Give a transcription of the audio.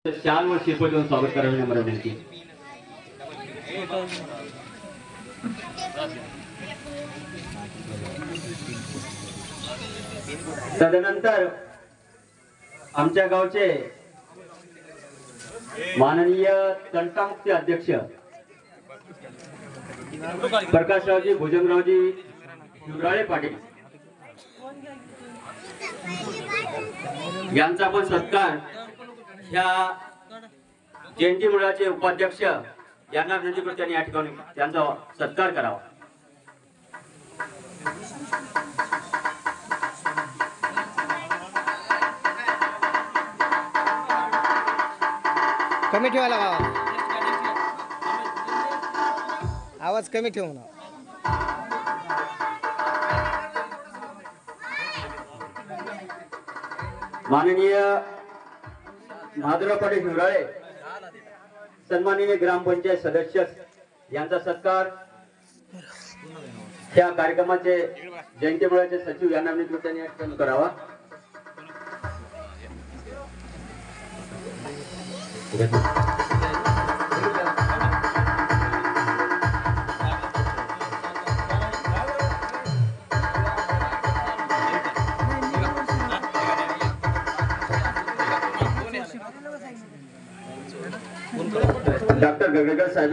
शाल व शिरपत देऊन स्वागत करावे नम्र विनंती। तदनंतर आमच्या गावचे माननीय तंटामुक्ती अध्यक्ष प्रकाशरावजी भुजंगरावजी शिवराळे पाटील यांचा पण सत्कार ह्या जयंती मंडळाचे उपाध्यक्ष यांना विनंती करतो त्यांनी या ठिकाणी त्यांचा सत्कार करावा। कमी ठेवायला आवाज कमी ठेवू ना। माननीय महादेवराव पाटील शिवराळे सन्माननीय ग्रामपंचायत सदस्य यांचा सत्कार या कार्यक्रमाचे जयंती मंडळाचे सचिव यांना विनंती करावा। डॉक्टर गगरेकर साहेब